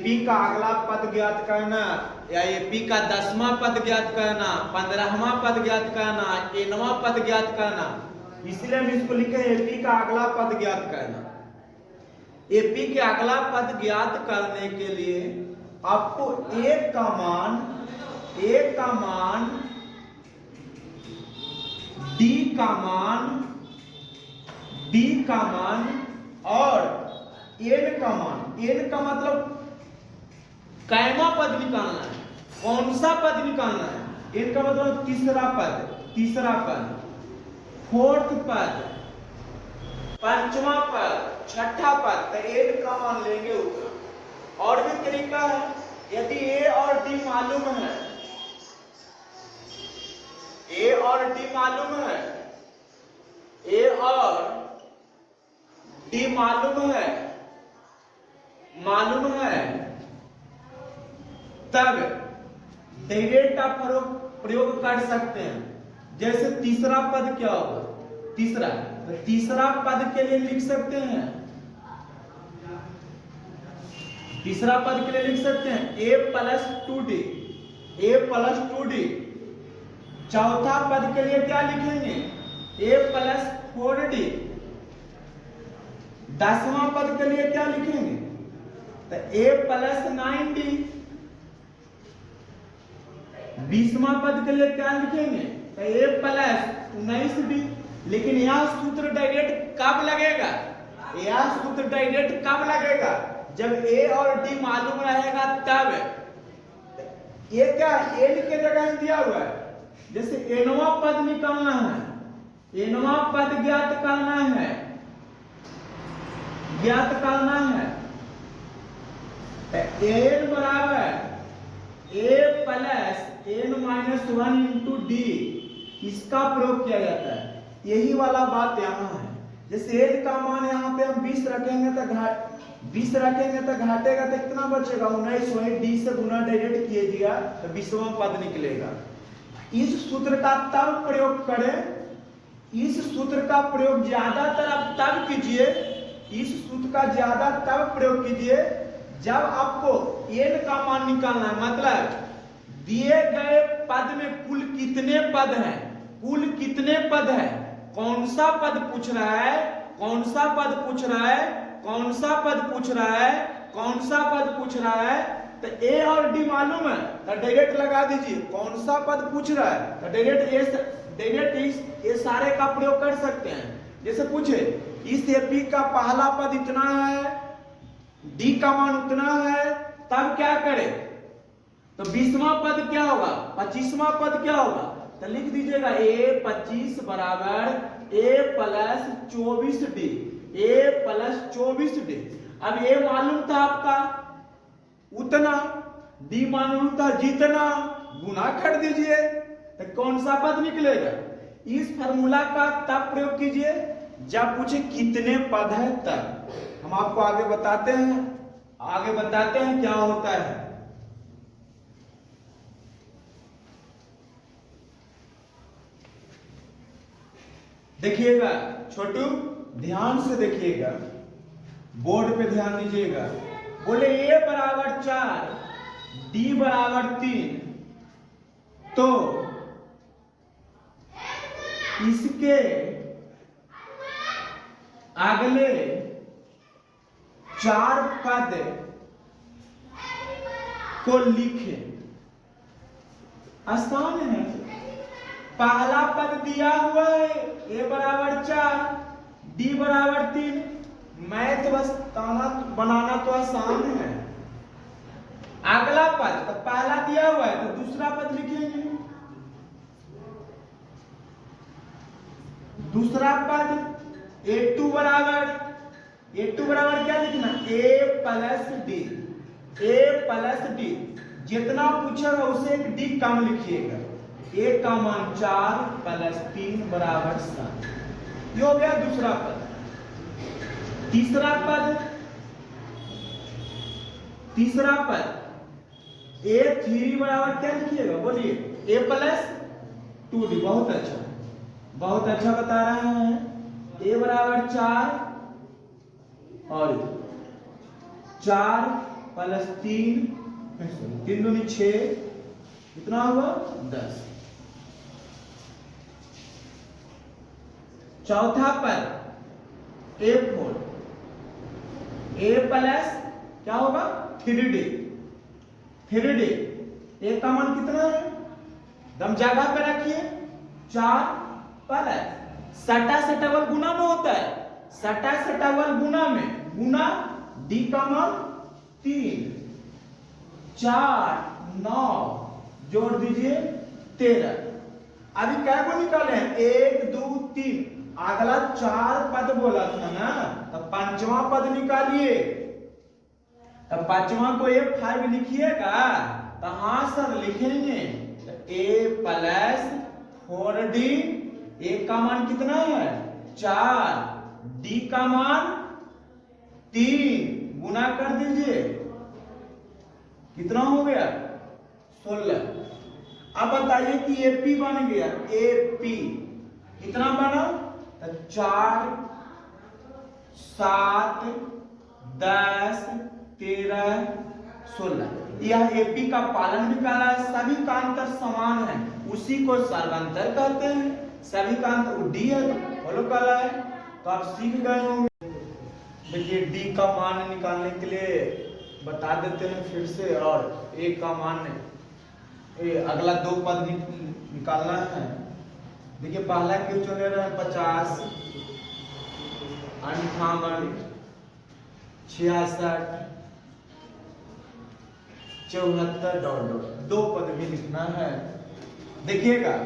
AP का अगला पद ज्ञात करना या एपी का 10वां पद ज्ञात करना, 15वां पद ज्ञात करना, nवां पद ज्ञात करना, इसलिए हम इसको लिखे एपी का अगला पद ज्ञात करना। एपी के अगला पद ज्ञात करने के लिए आपको ए का मान डी का मान और एन का मान, एन का मतलब कैमा पद निकालना है, कौन सा पद निकालना है। एन का मतलब तीसरा पद, फोर्थ पद, पंचवा पद, छठा पद, तो एन का मान लेंगे उतना। और भी तरीका है, यदि ए और डी मालूम है, ए और डी मालूम है, ए और डी मालूम है, तब डायरेक्ट आप प्रयोग कर सकते हैं। जैसे तीसरा पद क्या होगा, तीसरा पद के लिए लिख सकते हैं, तीसरा पद के लिए लिख सकते हैं a प्लस 2d। चौथा पद के लिए क्या लिखेंगे, a प्लस 4d। 10वां पद के लिए क्या लिखेंगे, तो a प्लस 9d। 20वां पद के लिए क्या लिखेंगे, तो a प्लस 19d। लेकिन यह सूत्र डायरेक्ट कब लगेगा, जब ए और डी मालूम रहेगा तब। ये क्या एन के जगह दिया हुआ है, जैसे एनवा पद निकालना है, एनवा पद ज्ञात करना है, एन बराबर A plus n minus 1 into d, इसका प्रयोग किया जाता है। यही वाला बात यहाँ है। जैसे एन का मान यहाँ पे हम 20 रखेंगे तो घाटेगा तो कितना बचेगा, 19 वही डी से गुना डायरेक्ट कीजिएगा तो 20वां पद निकलेगा। इस सूत्र का तब प्रयोग करें, इस सूत्र का प्रयोग ज्यादातर आप तब कीजिए, इस सूत्र का ज्यादा तब प्रयोग कीजिए जब आपको एन का मान निकालना है। मतलब दिए गए पद में कुल कितने पद हैं, कौन सा पद पूछ रहा है, तो ए और डी मालूम है तो डायरेक्ट लगा दीजिए। कौन सा पद पूछ रहा है तो डायरेक्ट ये सारे का प्रयोग कर सकते हैं। जैसे पूछे इस एपी का पहला पद इतना है, डी का मान उतना है, तब क्या करें, तो 20वां पद क्या होगा, 25वां पद क्या होगा, तो लिख दीजिएगा a 25 बराबर a plus 24d, a plus 24d। अब a मालूम था आपका उतना, d मालूम था जितना, गुना कर दीजिए तो कौन सा पद निकलेगा। इस फार्मूला का तब प्रयोग कीजिए जब पूछे कितने पद है तब। हम आपको आगे बताते हैं क्या होता है। देखिएगा छोटू, ध्यान से देखिएगा, बोर्ड पे ध्यान दीजिएगा। बोले a बराबर 4, d बराबर 3, तो इसके अगले 4 पद को लिखे। आसान है, पहला पद दिया हुआ है a बराबर 4, d बराबर 3, मैथ बस बनाना तो आसान है। अगला पद तो पहला दिया हुआ है तो दूसरा पद लिखेंगे। दूसरा पद a2 बराबर क्या लिखना, a प्लस d। जितना पूछेगा उसे एक d कम लिखिएगा। a का मान 4 प्लस 3 बराबर 7। ये हो गया दूसरा पद। तीसरा पद a3 बराबर क्या लिखिएगा, बोलिए, a प्लस 2d। बहुत अच्छा बता रहे हैं। a बराबर 4 और 4 प्लस 3 3 दूनी 6 कितना हुआ 10। चौथा पद A4 A प्लस क्या होगा 3D 3D A का मान कितना है दम जगह पे रखिए 4 प्लस सटा सटावल गुना में होता है सटा सटावल गुना में गुना D का मान 3 4 9 जोड़ दीजिए 13। अभी क्या को निकाले 1 2 3 अगला 4 पद बोला था ना तो पांचवा पद निकालिए तो पांचवा को A5 लिखिएगा तो हाँ सर लिखेंगे तो A प्लस 4D A का मान कितना है 4 D का मान 3 गुना कर दीजिए कितना हो गया 16। अब बताइए कि AP बन गया AP कितना बना तो 4 7 10 13 16 यह AP का पालन निकाला है। सभी का अंतर समान है उसी को सर्वांतर कहते हैं। सभी का अंतर D है तो फॉलो कर रहा है तो आप सीख गए होंगे। देखिए D का मान निकालने के लिए बता देते हैं फिर से और A का मान अगला 2 पद निकालना है। देखिए पहला क्वेश्चन ले रहे हैं 50 58 66 74 डॉट 2 पद भी लिखना है। देखिएगा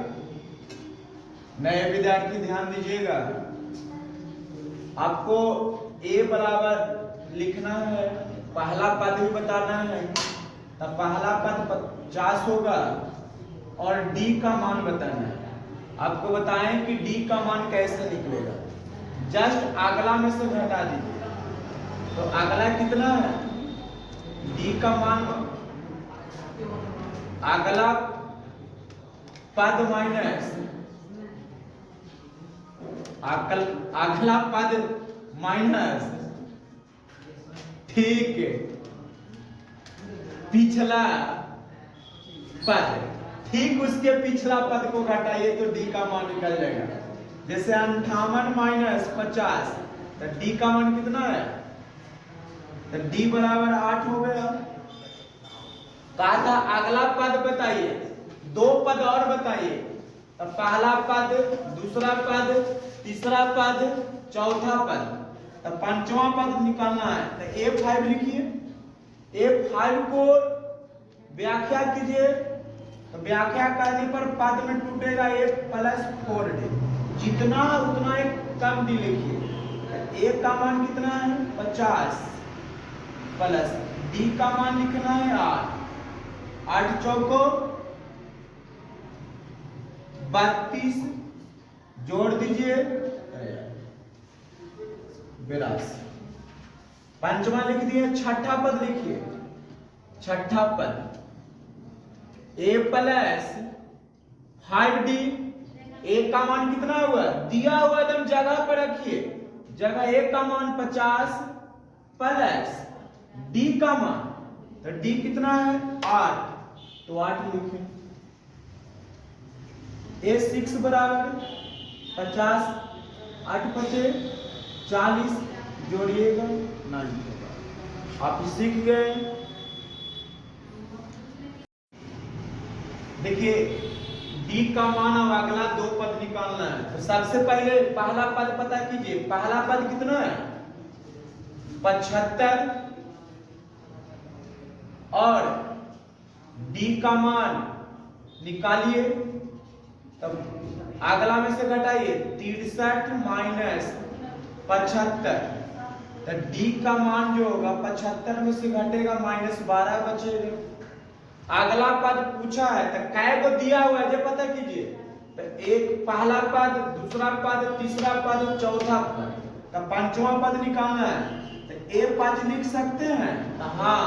नए विद्यार्थी ध्यान दीजिएगा आपको A बराबर लिखना है पहला पद भी बताना है तो पहला पद 50 होगा और D का मान बताना है। आपको बताएं कि D का मान कैसे निकलेगा जस्ट अगला में से घटा दीजिए तो अगला कितना है D का मान अगला पद माइनस अगला पद माइनस ठीक पिछला पद ठीक उसके पिछला पद को घटाइए तो D का मान निकल जाएगा। जैसे 58 माइनस 50 तो D का मान कितना है तो D बराबर 8 हो गया। कहा था अगला पद बताइए 2 पद और बताइए तो पहला पद दूसरा पद तीसरा पद चौथा पद तो पांचवा पद निकालना है तो A5 लिखिए A5 को व्याख्या कीजिए तो व्याख्या करने पर पद में टूटेगा A प्लस 4D जितना उतना एक कम D लिखिए। A का मान कितना है 50 प्लस D का मान लिखना है 8 चौको 32 जोड़ दीजिए 82। पंचमा लिख दिए। छठा पद लिखिए छठा पद A प्लस 5D A का मान कितना हुआ दिया हुआ एकदम जगह पर रखिए जगह A का मान 50 प्लस D का मान तो D कितना है 8 तो 8 लिखें। A6 बराबर 50 8 बचे 40 जोड़िएगा 9 होगा। आप सीख गए। देखिए D का मान अब अगला 2 पद निकालना है तो सबसे पहले पहला पद पता कीजिए। पहला पद कितना है 75 और D का मान निकालिए तब अगला में से घटाइए 63 माइनस 75 तो D का मान जो होगा 75 में से घटेगा माइनस 12 बचेगा। अगला पद पूछा है तो कै को दिया हुआ है जो पता कीजिए तो एक पहला पद दूसरा पद तीसरा पद चौथा पद तो पांचवा पद निकालना है तो A5 लिख सकते हैं तो हाँ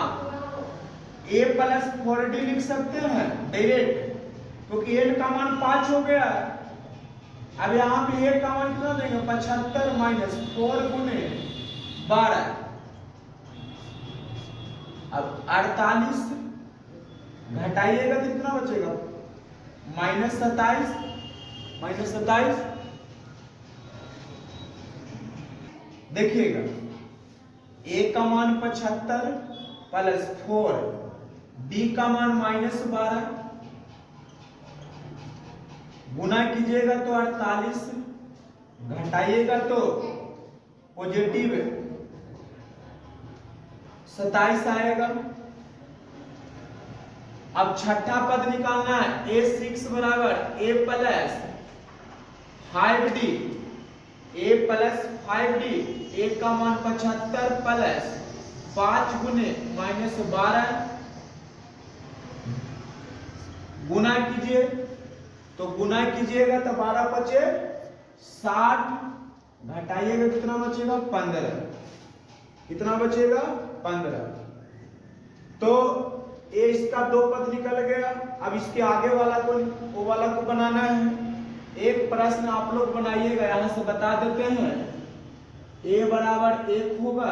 A प्लस 4D लिख सकते हैं डायरेक्ट क्योंकि A का मान 5 हो गया है। अब यहाँ पे A का मान कितना देंगे 75 माइनस 4 गुने 12 अब 48 घटाइएगा तो कितना बचेगा, -27, -27। देखिएगा a का मान 75 प्लस 4, b का मान -12, गुना कीजिएगा तो 48, घटाइएगा तो पॉजिटिव 27 आएगा। अब छठा पद निकालना है, a6 बराबर a plus 5d, a plus 5d, a का मान 75 प्लस 5 गुने -12, गुना कीजिए तो गुना कीजिएगा तो 12 बचे 60, घटाइएगा कितना बचेगा 15, कितना बचेगा 15। तो ये इसका 2 पद निकल गया। अब इसके आगे वाला को, वो वाला को बनाना है। एक प्रश्न आप लोग बनाइएगा, यहां से बता देते हैं। a बराबर 1 होगा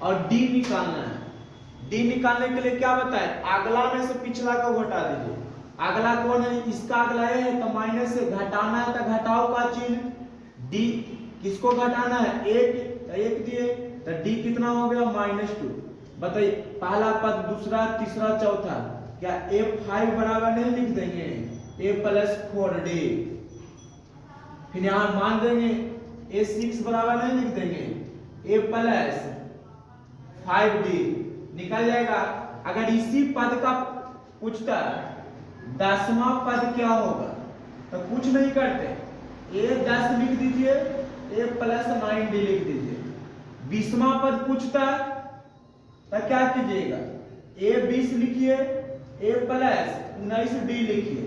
और d निकालना है। d निकालने के लिए क्या बताए, अगला में से पिछला को घटा दीजिए। अगला कौन है, इसका अगला a है, तो माइनस से घटाना है तो घटाओ का चिन्ह, d किसको घटाना है, 1 दिए तो d कितना हो गया -2। बताइए पहला पद, दूसरा, तीसरा, चौथा, क्या a5 बराबर नहीं लिख देंगे, a प्लस 4d, फिर यहां मान देंगे a6 बराबर नहीं लिख देंगे, a प्लस 5d, निकल जाएगा। अगर इसी पद का पूछता 10वां पद क्या होगा तो कुछ नहीं करते, a10 लिख दीजिए, a प्लस 9d लिख दीजिए। 20वां पद पूछता तो क्या कीजिएगा, a20 लिखिए, a प्लस 19d लिखिए,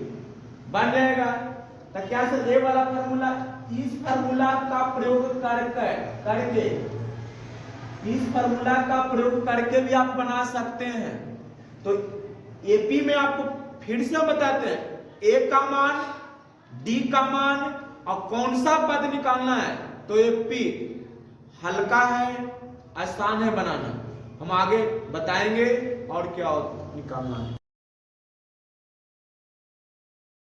बन जाएगा। तो क्या सर ये वाला फार्मूला, इस फार्मूला का प्रयोग करके इस फार्मूला का प्रयोग करके भी आप बना सकते हैं। तो एपी में आपको फिर से बताते हैं, ए का मान, डी का मान और कौन सा पद निकालना है। तो एपी हल्का है, आसान है बनाना, हम आगे बताएंगे और क्या निकालना है।